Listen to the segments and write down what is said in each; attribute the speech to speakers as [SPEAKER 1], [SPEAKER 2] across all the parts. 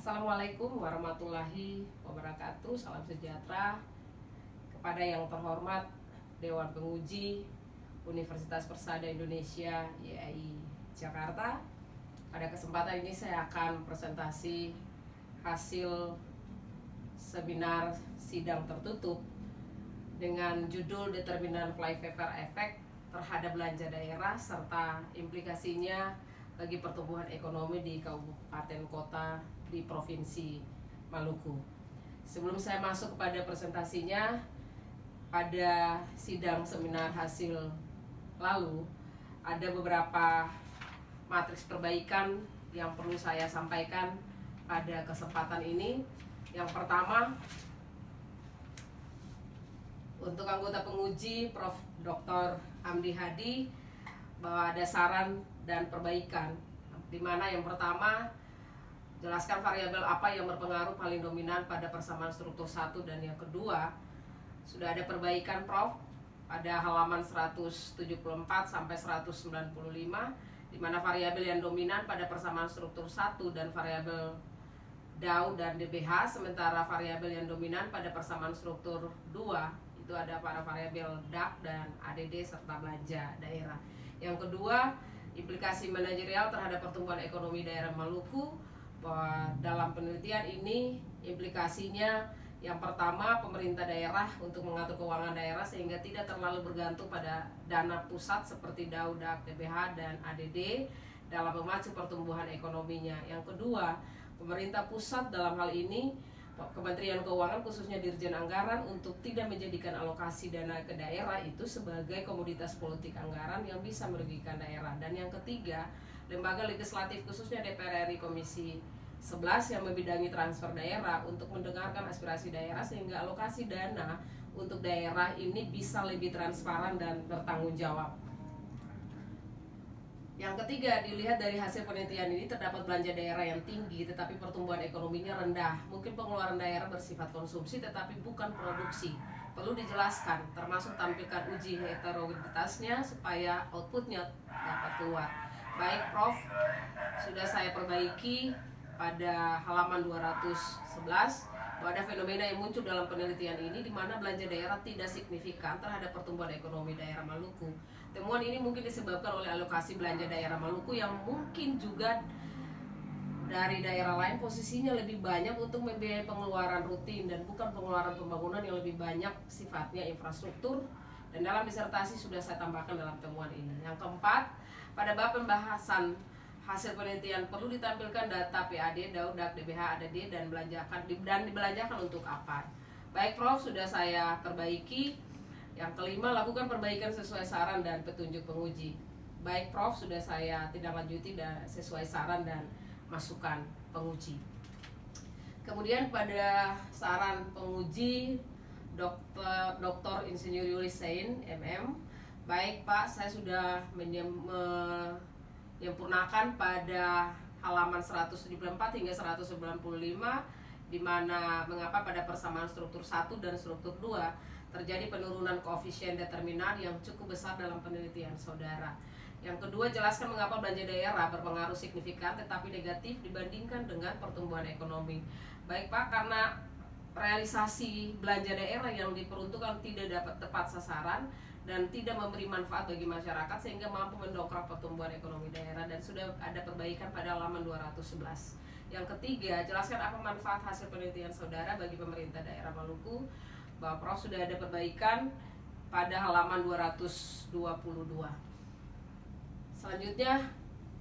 [SPEAKER 1] Assalamualaikum warahmatullahi wabarakatuh. Salam sejahtera kepada yang terhormat Dewan Penguji Universitas Persada Indonesia YAI Jakarta. Pada kesempatan ini saya akan presentasi hasil seminar sidang tertutup dengan judul Determinan Flyover Effect terhadap belanja daerah serta implikasinya bagi pertumbuhan ekonomi di kabupaten kota di Provinsi Maluku. Sebelum saya masuk kepada presentasinya, pada sidang seminar hasil lalu ada beberapa matriks perbaikan yang perlu saya sampaikan pada kesempatan ini. Yang pertama, untuk anggota penguji Prof. Dr. Hamdi Hadi, bahwa ada saran dan perbaikan, di mana yang pertama, jelaskan variabel apa yang berpengaruh paling dominan pada persamaan struktur 1, dan yang kedua, sudah ada perbaikan Prof. pada halaman 174 sampai 195, di mana variabel yang dominan pada persamaan struktur 1 dan variabel DAU dan DBH, sementara variabel yang dominan pada persamaan struktur 2 itu ada pada variabel DAK dan ADD serta belanja daerah. Yang kedua, implikasi manajerial terhadap pertumbuhan ekonomi daerah Maluku, bahwa dalam penelitian ini implikasinya yang pertama, pemerintah daerah untuk mengatur keuangan daerah sehingga tidak terlalu bergantung pada dana pusat seperti DAU, DAK, DBH, dan ADD dalam memacu pertumbuhan ekonominya. Yang kedua, pemerintah pusat dalam hal ini Kementerian Keuangan khususnya Dirjen Anggaran untuk tidak menjadikan alokasi dana ke daerah itu sebagai komoditas politik anggaran yang bisa merugikan daerah. Dan yang ketiga, lembaga legislatif khususnya DPR RI Komisi 11 yang membidangi transfer daerah untuk mendengarkan aspirasi daerah sehingga alokasi dana untuk daerah ini bisa lebih transparan dan bertanggung jawab. Yang ketiga, dilihat dari hasil penelitian ini terdapat belanja daerah yang tinggi tetapi pertumbuhan ekonominya rendah. Mungkin pengeluaran daerah bersifat konsumsi tetapi bukan produksi. Perlu dijelaskan, termasuk tampilkan uji heterogenitasnya supaya outputnya dapat keluar. Baik Prof, sudah saya perbaiki pada halaman 211 bahwa ada fenomena yang muncul dalam penelitian ini di mana belanja daerah tidak signifikan terhadap pertumbuhan ekonomi daerah Maluku. Temuan ini mungkin disebabkan oleh alokasi belanja daerah Maluku yang mungkin juga dari daerah lain posisinya lebih banyak untuk membiayai pengeluaran rutin dan bukan pengeluaran pembangunan yang lebih banyak sifatnya infrastruktur, dan dalam disertasi sudah saya tambahkan dalam temuan ini. Yang keempat, pada bab pembahasan hasil penelitian perlu ditampilkan data PAD, DAU, DAK, DBH, ADD dan dibelanjakan untuk apa. Baik Prof, sudah saya perbaiki. Yang kelima, lakukan perbaikan sesuai saran dan petunjuk penguji. Baik Prof, sudah saya tindak lanjuti dan sesuai saran dan masukan penguji. Kemudian pada saran penguji Dr. Insinyur Yulis Sein, MM. Baik Pak, saya sudah menyempurnakan pada halaman 174 hingga 195, di mana mengapa pada persamaan struktur 1 dan struktur 2 terjadi penurunan koefisien determinan yang cukup besar dalam penelitian saudara. Yang kedua, jelaskan mengapa belanja daerah berpengaruh signifikan tetapi negatif dibandingkan dengan pertumbuhan ekonomi. Baik Pak, karena realisasi belanja daerah yang diperuntukkan tidak dapat tepat sasaran dan tidak memberi manfaat bagi masyarakat sehingga mampu mendongkrak pertumbuhan ekonomi daerah, dan sudah ada perbaikan pada halaman 211. Yang ketiga, jelaskan apa manfaat hasil penelitian saudara bagi pemerintah daerah Maluku, bahwa Prof sudah ada perbaikan pada halaman 222. Selanjutnya,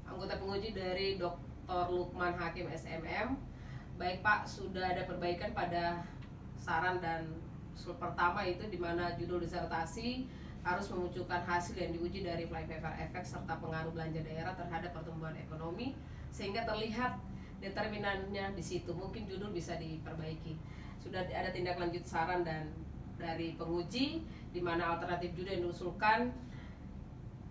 [SPEAKER 1] anggota penguji dari Dr. Lukman Hakim SMM. Baik Pak, sudah ada perbaikan pada saran dan usul pertama itu di mana judul disertasi harus memunculkan hasil yang diuji dari flyover effect serta pengaruh belanja daerah terhadap pertumbuhan ekonomi sehingga terlihat determinannya di situ. Mungkin judul bisa diperbaiki. Sudah ada tindak lanjut saran dan dari penguji di mana alternatif judul yang diusulkan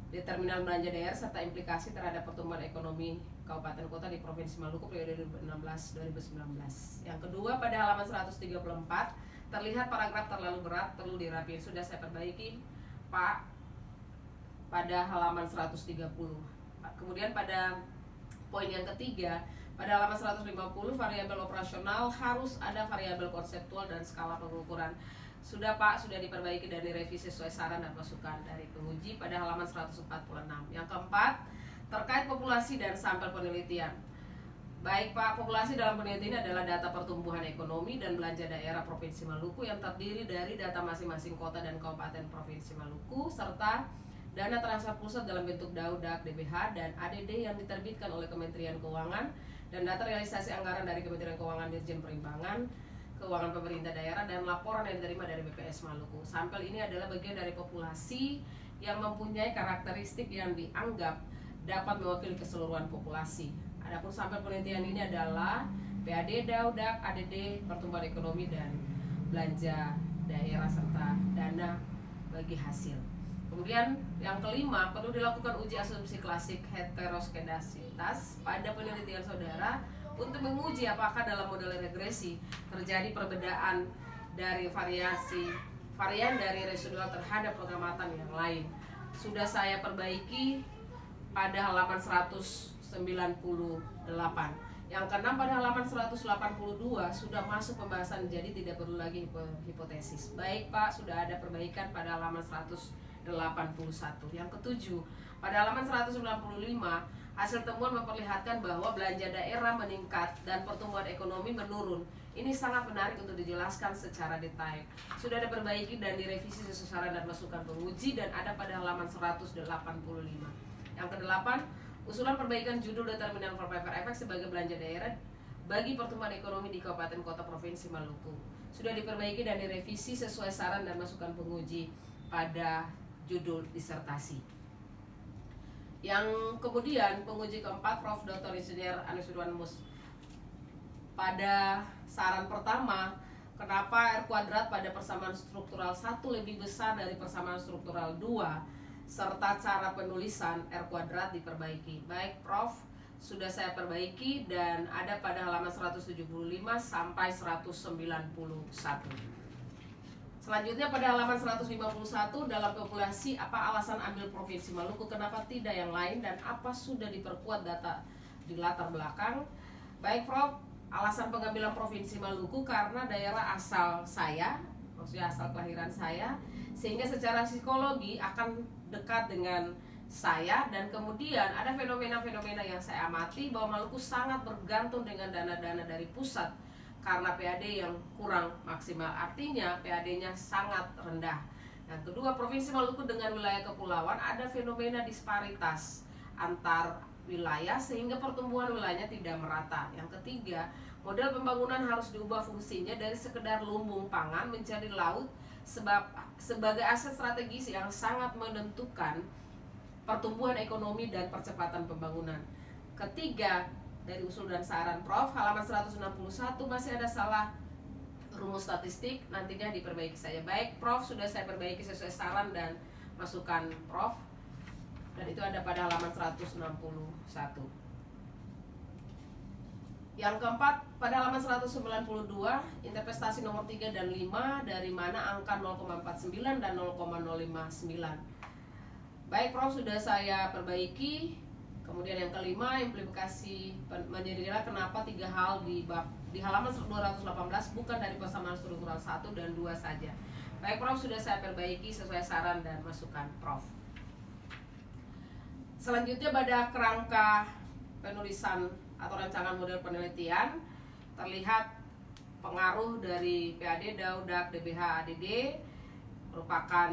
[SPEAKER 1] determinan belanja daerah serta implikasi terhadap pertumbuhan ekonomi kabupaten kota di Provinsi Maluku periode 2016-2019. Yang kedua, pada halaman 134 terlihat paragraf terlalu berat, perlu dirapiin. Sudah saya perbaiki Pak pada halaman 130. Kemudian pada poin yang ketiga, Pada halaman 150, variabel operasional harus ada variabel konseptual dan skala pengukuran. Sudah Pak, sudah diperbaiki dan direvisi sesuai saran dan masukan dari penguji pada halaman 146. Yang keempat, terkait populasi dan sampel penelitian. Baik Pak, populasi dalam penelitian ini adalah data pertumbuhan ekonomi dan belanja daerah Provinsi Maluku yang terdiri dari data masing-masing kota dan kabupaten Provinsi Maluku serta dana transfer pusat dalam bentuk DAUDAK, DBH, dan ADD yang diterbitkan oleh Kementerian Keuangan dan data realisasi anggaran dari Kementerian Keuangan Dirjen Perimbangan Keuangan Pemerintah Daerah dan laporan yang diterima dari BPS Maluku. Sampel ini adalah bagian dari populasi yang mempunyai karakteristik yang dianggap dapat mewakili keseluruhan populasi. Adapun sampel penelitian ini adalah PAD, DAUDAK, ADD, pertumbuhan ekonomi dan belanja daerah serta dana bagi hasil. Kemudian yang kelima, perlu dilakukan uji asumsi klasik heteroskedasitas pada penelitian saudara untuk menguji apakah dalam model regresi terjadi perbedaan dari varian dari residual terhadap pengamatan yang lain. Sudah saya perbaiki pada halaman 198. Yang keenam, pada halaman 182 sudah masuk pembahasan, jadi tidak perlu lagi hipotesis. Baik Pak, sudah ada perbaikan pada halaman 181. Yang ketujuh, pada halaman 195, hasil temuan memperlihatkan bahwa belanja daerah meningkat dan pertumbuhan ekonomi menurun. Ini sangat menarik untuk dijelaskan secara detail. Sudah ada perbaiki dan direvisi sesuai saran dan masukan penguji dan ada pada halaman 185. Yang kedelapan, usulan perbaikan judul determinan Volpaiver Effect sebagai belanja daerah bagi pertumbuhan ekonomi di kabupaten kota Provinsi Maluku. Sudah diperbaiki dan direvisi sesuai saran dan masukan penguji pada judul disertasi. Yang kemudian penguji keempat, Prof. Dr. Insinyur Anus Wirwanmus. Pada saran pertama, kenapa R kuadrat pada persamaan struktural 1 lebih besar dari persamaan struktural 2 serta cara penulisan R kuadrat diperbaiki. Baik Prof, sudah saya perbaiki dan ada pada halaman 175 sampai 191. Selanjutnya pada halaman 151, dalam populasi apa alasan ambil Provinsi Maluku, kenapa tidak yang lain, dan apa sudah diperkuat data di latar belakang. Baik Prof, alasan pengambilan Provinsi Maluku karena daerah asal saya, maksudnya asal kelahiran saya, sehingga secara psikologi akan dekat dengan saya, dan kemudian ada fenomena-fenomena yang saya amati bahwa Maluku sangat bergantung dengan dana-dana dari pusat karena PAD yang kurang maksimal, artinya PAD-nya sangat rendah. Yang kedua, Provinsi Maluku dengan wilayah kepulauan ada fenomena disparitas antar wilayah sehingga pertumbuhan wilayahnya tidak merata. Yang ketiga, model pembangunan harus diubah fungsinya dari sekedar lumbung pangan menjadi laut sebagai aset strategis yang sangat menentukan pertumbuhan ekonomi dan percepatan pembangunan. Ketiga, dari usul dan saran Prof, halaman 161 masih ada salah rumus statistik, nantinya diperbaiki saya. Baik Prof, sudah saya perbaiki sesuai saran dan masukan Prof, dan itu ada pada halaman 161. Yang keempat, pada halaman 192, interpretasi nomor 3 dan 5, dari mana angka 0,49 dan 0,059. Baik Prof, sudah saya perbaiki. Kemudian yang kelima, implikasi menjadilah kenapa 3 hal di halaman 218 bukan dari persamaan struktural 1 dan 2 saja. Baik Prof, sudah saya perbaiki sesuai saran dan masukan Prof. Selanjutnya pada kerangka penulisan atau rancangan model penelitian terlihat pengaruh dari PAD, DAUDAK, DBH, ADD merupakan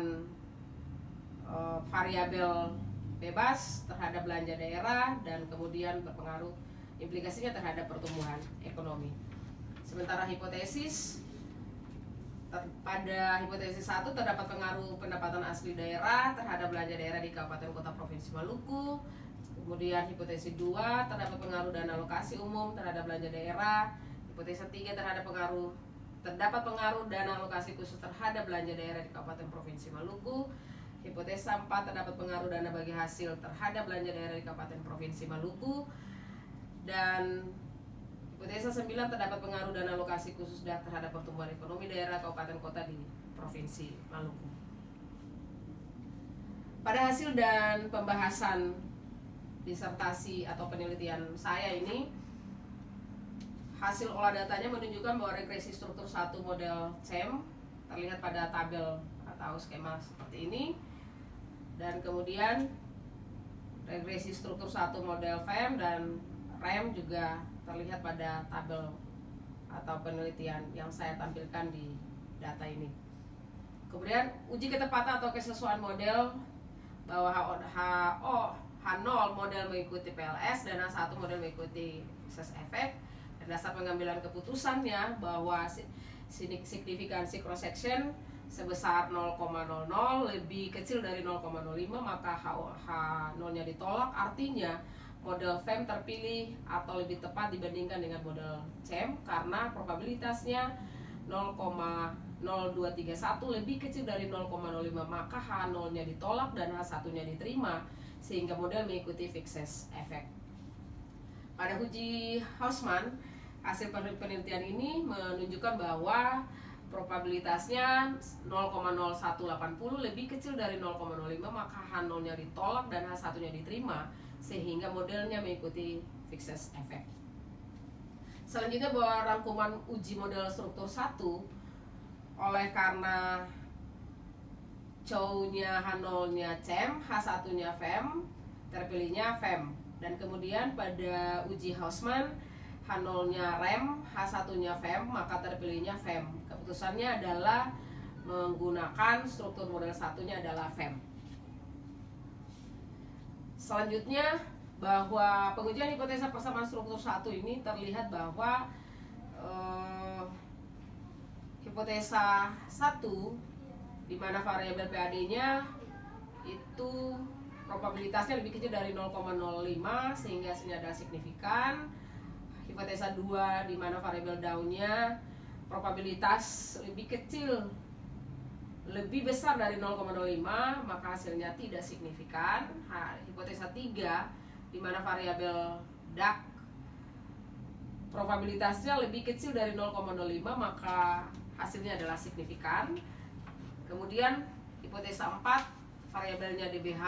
[SPEAKER 1] variabel bebas terhadap belanja daerah dan kemudian berpengaruh implikasinya terhadap pertumbuhan ekonomi. Sementara hipotesis, pada hipotesis 1 terdapat pengaruh pendapatan asli daerah terhadap belanja daerah di kabupaten kota Provinsi Maluku. Kemudian hipotesis 2 terdapat pengaruh dana alokasi umum terhadap belanja daerah. Hipotesis 3 terdapat pengaruh dana alokasi khusus terhadap belanja daerah di kabupaten Provinsi Maluku. Hipotesa 4 terdapat pengaruh dana bagi hasil terhadap belanja daerah di Kabupaten Provinsi Maluku. Dan hipotesa 9 terdapat pengaruh dana alokasi khusus terhadap pertumbuhan ekonomi daerah kabupaten kota di Provinsi Maluku. Pada hasil dan pembahasan disertasi atau penelitian saya ini, hasil olah datanya menunjukkan bahwa regresi struktur 1 model CEM terlihat pada tabel atau skema seperti ini, dan kemudian regresi struktur 1 model FEM dan REM juga terlihat pada tabel atau penelitian yang saya tampilkan di data ini. Kemudian uji ketepatan atau kesesuaian model bahwa H0 model mengikuti PLS dan H1 model mengikuti Success efek, dan dasar pengambilan keputusannya bahwa signifikansi cross section sebesar 0,00 lebih kecil dari 0,05, maka H0-nya ditolak. Artinya model FEM terpilih atau lebih tepat dibandingkan dengan model CEM karena probabilitasnya 0,0231 lebih kecil dari 0,05, maka H0-nya ditolak dan H1-nya diterima, sehingga model mengikuti Success efek. Pada uji Hausman, hasil penelitian ini menunjukkan bahwa probabilitasnya 0,0180 lebih kecil dari 0,05, maka H0-nya ditolak dan H1-nya diterima, sehingga modelnya mengikuti Success efek. Selanjutnya bahwa rangkuman uji model struktur 1 oleh karena Chow-nya H0-nya CEM, H1-nya FEM, terpilihnya FEM. Dan kemudian pada uji Hausman, H0-nya REM, H1-nya FEM, maka terpilihnya FEM. Keputusannya adalah menggunakan struktur model 1-nya adalah FEM. Selanjutnya bahwa pengujian hipotesa persamaan struktur 1 ini terlihat bahwa hipotesa 1 di mana variabel PAD-nya itu probabilitasnya lebih kecil dari 0,05 sehingga hasilnya adalah signifikan. Hipotesa 2 di mana variabel Down-nya probabilitas lebih kecil, lebih besar dari 0,05, maka hasilnya tidak signifikan. Hipotesa 3 di mana variabel DAC probabilitasnya lebih kecil dari 0,05, maka hasilnya adalah signifikan. Kemudian hipotesa 4 variabelnya DBH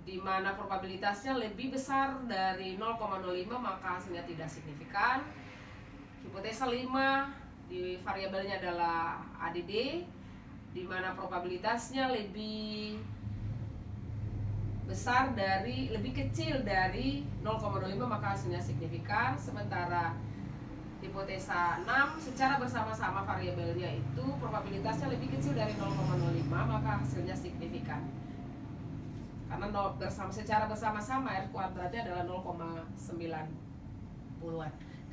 [SPEAKER 1] di mana probabilitasnya lebih besar dari 0,05, maka hasilnya tidak signifikan. Hipotesa 5 di variabelnya adalah ADD di mana probabilitasnya lebih besar dari, lebih kecil dari 0,05, maka hasilnya signifikan. Sementara hipotesa 6 secara bersama-sama variabelnya itu probabilitasnya lebih kecil dari 0,05, maka hasilnya signifikan. Karena secara bersama-sama R kuadratnya adalah 0,90-an.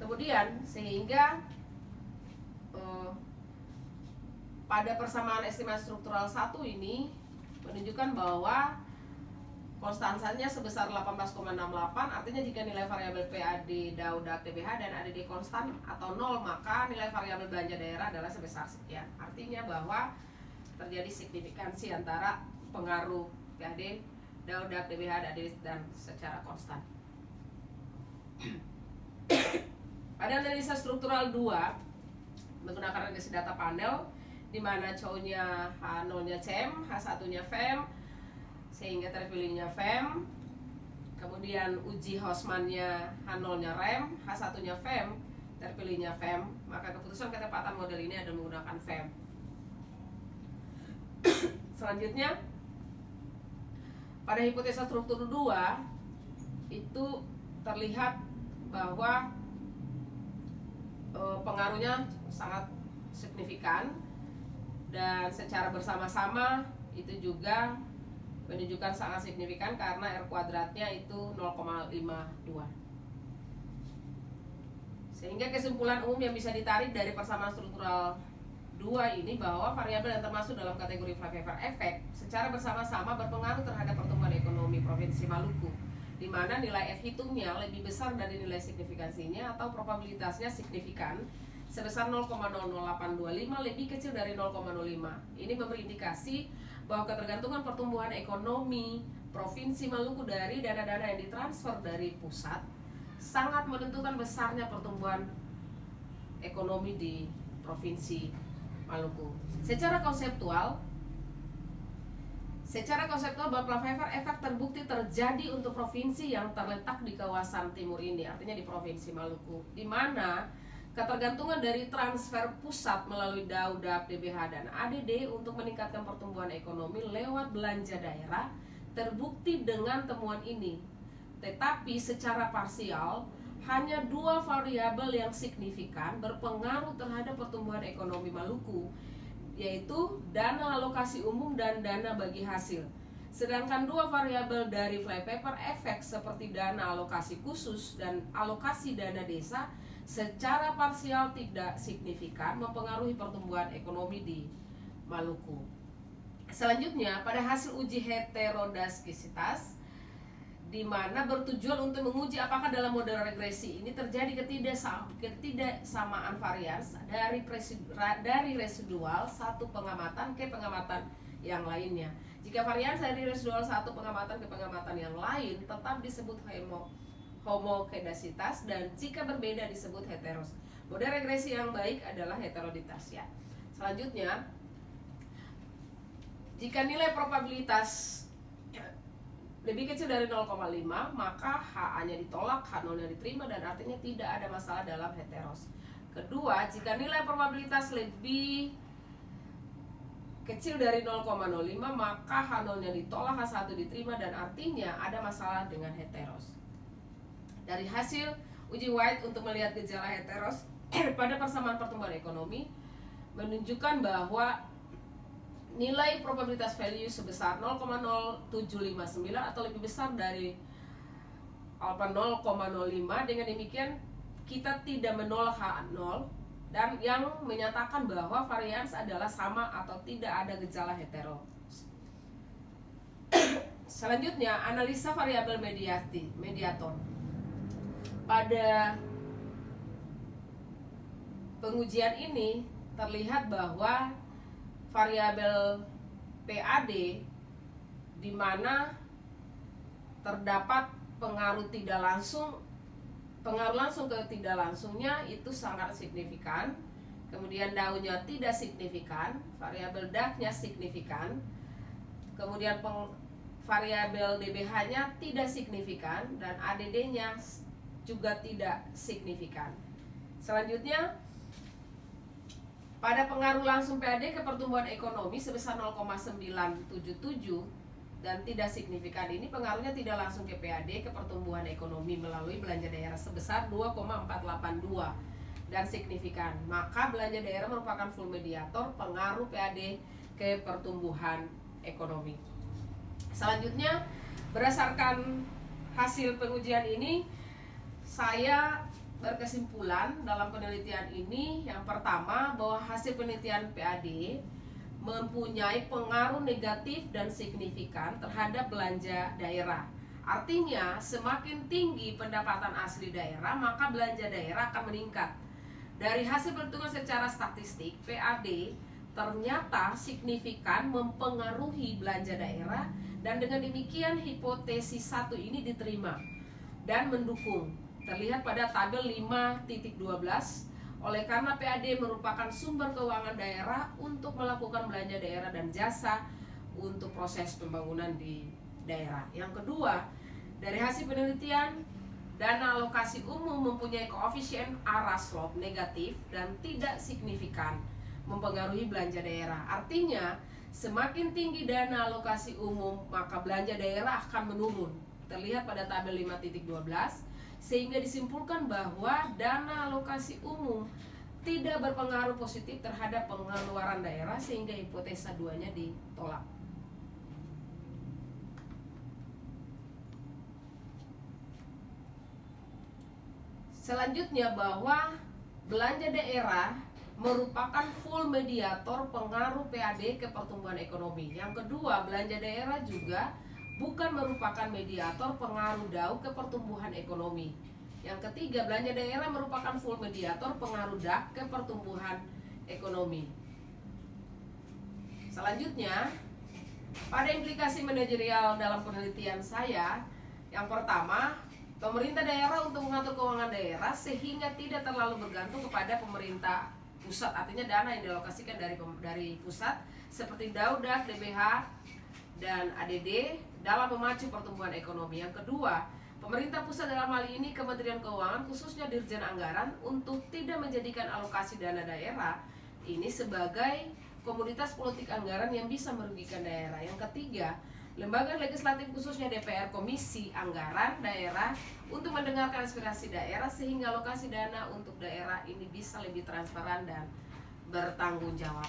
[SPEAKER 1] Kemudian sehingga pada persamaan estimasi struktural 1 ini menunjukkan bahwa konstansanya sebesar 18,68, artinya jika nilai variabel PAD, DAU, DAC, DBH, dan ADD konstan atau 0, maka nilai variabel belanja daerah adalah sebesar sekian. Artinya bahwa terjadi signifikansi antara pengaruh PAD, DAU, DAC, DBH, ADD, dan secara konstan. Pada analisa struktural 2 menggunakan regresi data panel di mana Chow-nya H0-nya CEM, H1-nya FEM, sehingga terpilihnya FEM. Kemudian uji Hausman-nya H0-nya REM, H1-nya FEM, terpilihnya FEM, maka keputusan ketepatan model ini adalah menggunakan FEM. Selanjutnya pada hipotesa struktur 2 itu terlihat bahwa pengaruhnya sangat signifikan, dan secara bersama-sama itu juga menunjukkan sangat signifikan karena R kuadratnya itu 0,52. Sehingga kesimpulan umum yang bisa ditarik dari persamaan struktural 2 ini bahwa variabel yang termasuk dalam kategori Flyover efek secara bersama-sama berpengaruh terhadap pertumbuhan ekonomi Provinsi Maluku, di mana nilai F hitungnya lebih besar dari nilai signifikansinya atau probabilitasnya signifikan sebesar 0,00825 lebih kecil dari 0,05. Ini memberi indikasi bahwa ketergantungan pertumbuhan ekonomi Provinsi Maluku dari dana-dana yang ditransfer dari pusat sangat menentukan besarnya pertumbuhan ekonomi di Provinsi Maluku. Secara konseptual, Secara konseptual butterfly effect terbukti terjadi untuk provinsi yang terletak di kawasan timur ini, artinya di Provinsi Maluku, di mana ketergantungan dari transfer pusat melalui DAUDAP, DBH, dan ADD untuk meningkatkan pertumbuhan ekonomi lewat belanja daerah terbukti dengan temuan ini. Tetapi secara parsial, hanya dua variabel yang signifikan berpengaruh terhadap pertumbuhan ekonomi Maluku, yaitu dana alokasi umum dan dana bagi hasil. Sedangkan dua variabel dari flypaper effect seperti dana alokasi khusus dan alokasi dana desa secara parsial tidak signifikan mempengaruhi pertumbuhan ekonomi di Maluku. Selanjutnya, pada hasil uji heterodaskisitas, di mana bertujuan untuk menguji apakah dalam model regresi ini terjadi ketidaksamaan varians dari residual satu pengamatan ke pengamatan yang lainnya. Jika varians dari residual satu pengamatan ke pengamatan yang lain tetap disebut homokedasitas, dan jika berbeda disebut heteros. Model regresi yang baik adalah heteroditasia. Selanjutnya, jika nilai probabilitas lebih kecil dari 0,5, maka HA-nya ditolak, H0-nya diterima, dan artinya tidak ada masalah dalam heteros. Kedua, jika nilai probabilitas lebih kecil dari 0,05, maka H0-nya ditolak, H1 diterima, dan artinya ada masalah dengan heteros. Dari hasil uji White untuk melihat gejala heteros pada persamaan pertumbuhan ekonomi menunjukkan bahwa nilai probabilitas value sebesar 0,0759 atau lebih besar dari 0,05. Dengan demikian kita tidak menolak H0 dan yang menyatakan bahwa varians adalah sama atau tidak ada gejala heteros. Selanjutnya, analisa variabel mediator. Pada pengujian ini terlihat bahwa variabel PAD di mana terdapat pengaruh langsung ke tidak langsungnya itu sangat signifikan. Kemudian daunnya tidak signifikan, variabel DAC-nya signifikan. Kemudian variabel DBH-nya tidak signifikan dan ADD-nya juga tidak signifikan. Selanjutnya, pada pengaruh langsung PAD ke pertumbuhan ekonomi sebesar 0,977 dan tidak signifikan ini, pengaruhnya tidak langsung ke PAD ke pertumbuhan ekonomi melalui belanja daerah sebesar 2,482 dan signifikan. Maka belanja daerah merupakan full mediator pengaruh PAD ke pertumbuhan ekonomi. Selanjutnya, berdasarkan hasil pengujian ini, saya berkesimpulan dalam penelitian ini, yang pertama, bahwa hasil penelitian PAD mempunyai pengaruh negatif dan signifikan terhadap belanja daerah. Artinya, semakin tinggi pendapatan asli daerah, maka belanja daerah akan meningkat. Dari hasil perhitungan secara statistik, PAD ternyata signifikan mempengaruhi belanja daerah, dan dengan demikian hipotesis satu ini diterima dan mendukung. Terlihat pada tabel 5.12. Oleh karena PAD merupakan sumber keuangan daerah untuk melakukan belanja daerah dan jasa untuk proses pembangunan di daerah. Yang kedua, dari hasil penelitian, dana alokasi umum mempunyai koefisien arah slope negatif dan tidak signifikan mempengaruhi belanja daerah. Artinya, semakin tinggi dana alokasi umum, maka belanja daerah akan menurun. Terlihat pada tabel 5.12. Sehingga disimpulkan bahwa dana alokasi umum tidak berpengaruh positif terhadap pengeluaran daerah, sehingga hipotesa 2-nya ditolak. Selanjutnya, bahwa belanja daerah merupakan full mediator pengaruh PAD ke pertumbuhan ekonomi. Yang kedua, belanja daerah juga bukan merupakan mediator pengaruh DAU ke pertumbuhan ekonomi. Yang ketiga, belanja daerah merupakan full mediator pengaruh DAC ke pertumbuhan ekonomi. Selanjutnya, pada implikasi manajerial dalam penelitian saya, yang pertama, pemerintah daerah untuk mengatur keuangan daerah sehingga tidak terlalu bergantung kepada pemerintah pusat, artinya dana yang dialokasikan dari pusat seperti DAU, DAC, DBH, dan ADD dalam memacu pertumbuhan ekonomi. Yang kedua, pemerintah pusat dalam hal ini Kementerian Keuangan khususnya Dirjen Anggaran untuk tidak menjadikan alokasi dana daerah ini sebagai komoditas politik anggaran yang bisa merugikan daerah. Yang ketiga, lembaga legislatif khususnya DPR Komisi Anggaran Daerah untuk mendengarkan aspirasi daerah sehingga alokasi dana untuk daerah ini bisa lebih transparan dan bertanggung jawab.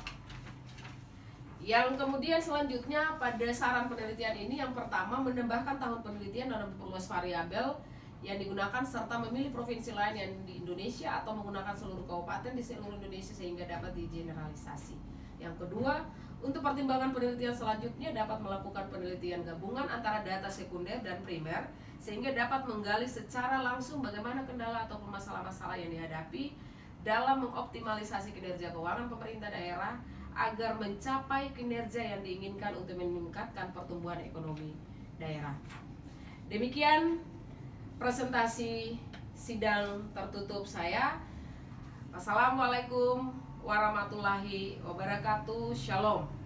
[SPEAKER 1] Yang kemudian selanjutnya pada saran penelitian ini, yang pertama menambahkan tahun penelitian dan memperluas variabel yang digunakan serta memilih provinsi lain yang di Indonesia atau menggunakan seluruh kabupaten di seluruh Indonesia sehingga dapat digeneralisasi. Yang kedua, untuk pertimbangan penelitian selanjutnya dapat melakukan penelitian gabungan antara data sekunder dan primer sehingga dapat menggali secara langsung bagaimana kendala atau masalah-masalah yang dihadapi dalam mengoptimalisasi kinerja keuangan pemerintah daerah agar mencapai kinerja yang diinginkan untuk meningkatkan pertumbuhan ekonomi daerah. Demikian presentasi sidang tertutup saya. Assalamualaikum warahmatullahi wabarakatuh. Shalom.